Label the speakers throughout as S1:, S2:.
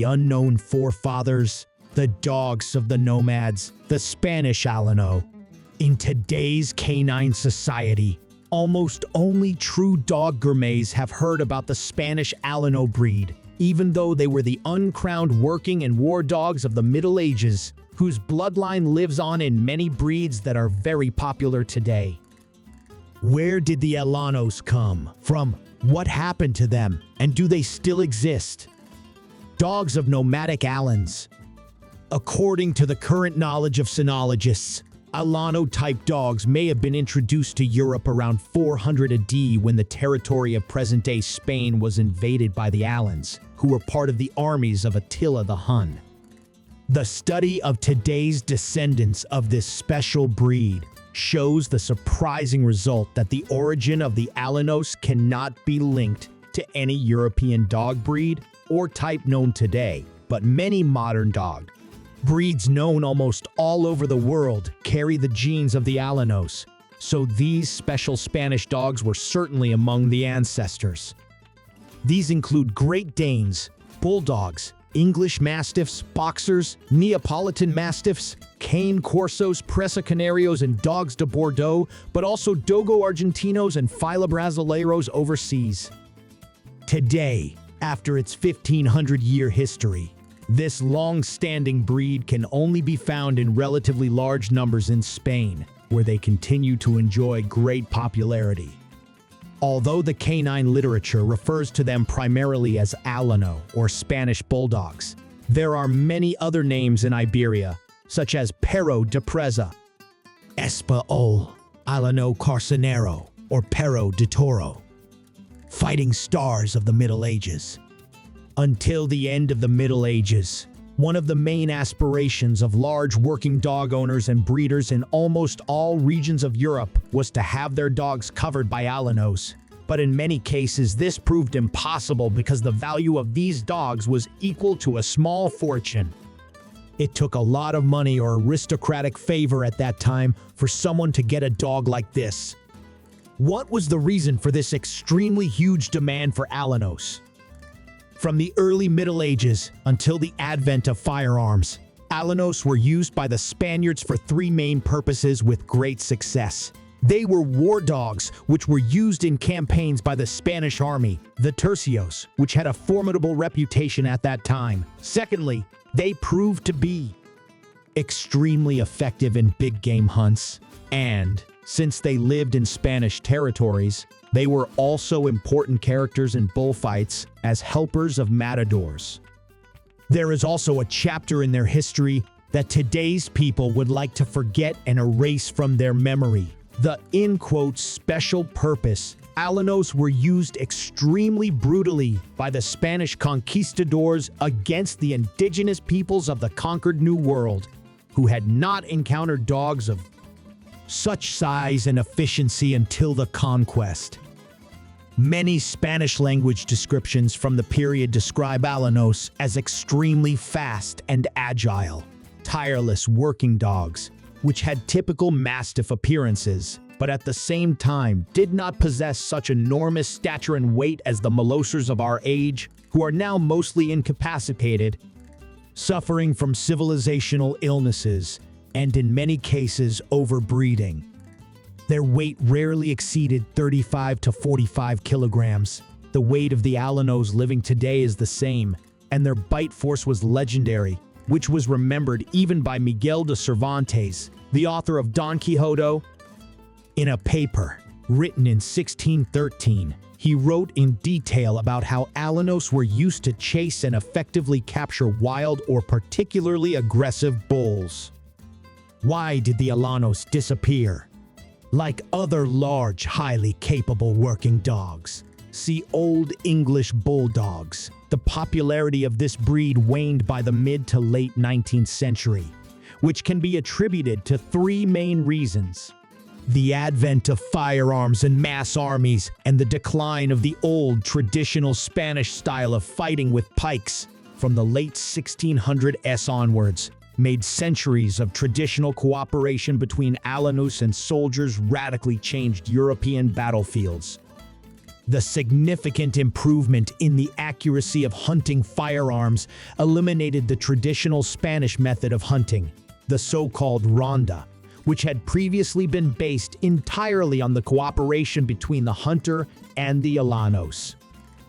S1: unknown forefathers, the dogs of the nomads, the Spanish Alano. In today's canine society, almost only true dog gourmets have heard about the Spanish Alano breed, even though they were the uncrowned working and war dogs of the Middle Ages, whose bloodline lives on in many breeds that are very popular today. Where did the Alanos come from? What happened to them? And do they still exist? Dogs of nomadic Alans. According to the current knowledge of cynologists, Alano-type dogs may have been introduced to Europe around 400 AD when the territory of present-day Spain was invaded by the Alans, who were part of the armies of Attila the Hun. The study of today's descendants of this special breed shows the surprising result that the origin of the Alanos cannot be linked to any European dog breed or type known today, but many modern dog breeds known almost all over the world carry the genes of the Alanos, so these special Spanish dogs were certainly among the ancestors. These include Great Danes, Bulldogs, English Mastiffs, Boxers, Neapolitan Mastiffs, Cane Corsos, Presa Canarios, and Dogs de Bordeaux, but also Dogo Argentinos and Fila Brasileiros overseas. Today, after its 1,500-year history, this long-standing breed can only be found in relatively large numbers in Spain, where they continue to enjoy great popularity. Although the canine literature refers to them primarily as Alano or Spanish Bulldogs, there are many other names in Iberia, such as Perro de Presa, Espanol, Alano Carcenero, or Perro de Toro, fighting stars of the Middle Ages. Until the end of the Middle Ages, one of the main aspirations of large working dog owners and breeders in almost all regions of Europe was to have their dogs covered by Alanos. But in many cases, this proved impossible because the value of these dogs was equal to a small fortune. It took a lot of money or aristocratic favor at that time for someone to get a dog like this. What was the reason for this extremely huge demand for Alanos? From the early Middle Ages until the advent of firearms, Alanos were used by the Spaniards for three main purposes with great success. They were war dogs, which were used in campaigns by the Spanish army, the tercios, which had a formidable reputation at that time. Secondly, they proved to be extremely effective in big game hunts, and since they lived in Spanish territories, they were also important characters in bullfights as helpers of matadors. There is also a chapter in their history that today's people would like to forget and erase from their memory. The, in quotes, special purpose. Alanos were used extremely brutally by the Spanish conquistadors against the indigenous peoples of the conquered New World, who had not encountered dogs of such size and efficiency until the conquest. Many Spanish-language descriptions from the period describe Alanos as extremely fast and agile, tireless working dogs, which had typical Mastiff appearances, but at the same time did not possess such enormous stature and weight as the Molosers of our age, who are now mostly incapacitated, suffering from civilizational illnesses, and in many cases overbreeding. Their weight rarely exceeded 35 to 45 kilograms. The weight of the Alanos living today is the same, and their bite force was legendary, which was remembered even by Miguel de Cervantes, the author of Don Quixote. In a paper written in 1613, he wrote in detail about how Alanos were used to chase and effectively capture wild or particularly aggressive bulls. Why did the Alanos disappear? Like other large, highly capable working dogs, see Old English Bulldogs, the popularity of this breed waned by the mid to late 19th century, which can be attributed to three main reasons: the advent of firearms and mass armies, and the decline of the old traditional Spanish style of fighting with pikes from the late 1600s onwards, made centuries of traditional cooperation between Alanos and soldiers radically changed European battlefields. The significant improvement in the accuracy of hunting firearms eliminated the traditional Spanish method of hunting, the so-called ronda, which had previously been based entirely on the cooperation between the hunter and the alanos.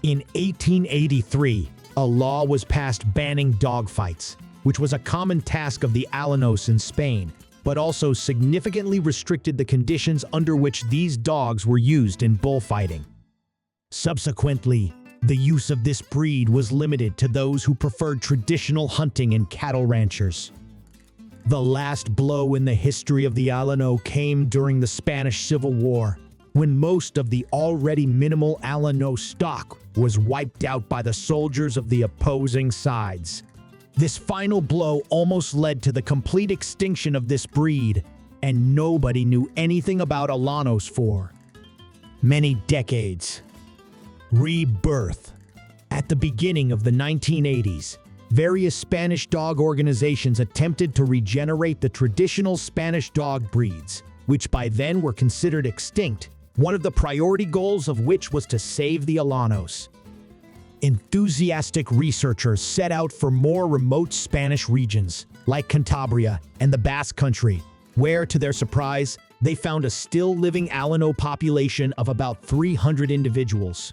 S1: In 1883, a law was passed banning dogfights, which was a common task of the alanos in Spain, but also significantly restricted the conditions under which these dogs were used in bullfighting. Subsequently, the use of this breed was limited to those who preferred traditional hunting and cattle ranchers. The last blow in the history of the Alano came during the Spanish Civil War, when most of the already minimal Alano stock was wiped out by the soldiers of the opposing sides. This final blow almost led to the complete extinction of this breed, and nobody knew anything about Alanos for many decades. Rebirth. At the beginning of the 1980s, various Spanish dog organizations attempted to regenerate the traditional Spanish dog breeds, which by then were considered extinct, one of the priority goals of which was to save the Alanos. Enthusiastic researchers set out for more remote Spanish regions, like Cantabria and the Basque Country, where, to their surprise, they found a still living Alano population of about 300 individuals.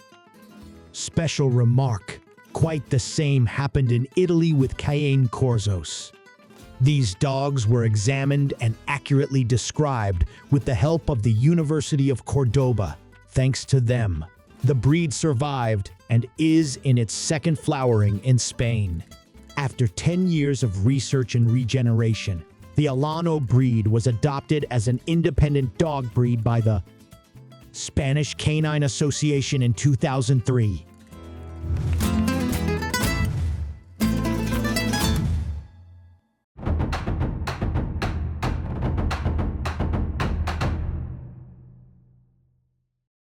S1: Special remark: quite the same happened in Italy with Cayenne Corzos. These dogs were examined and accurately described with the help of the University of Cordoba. Thanks to them, the breed survived and is in its second flowering in Spain. After 10 years of research and regeneration, the Alano breed was adopted as an independent dog breed by the Spanish Canine Association in 2003.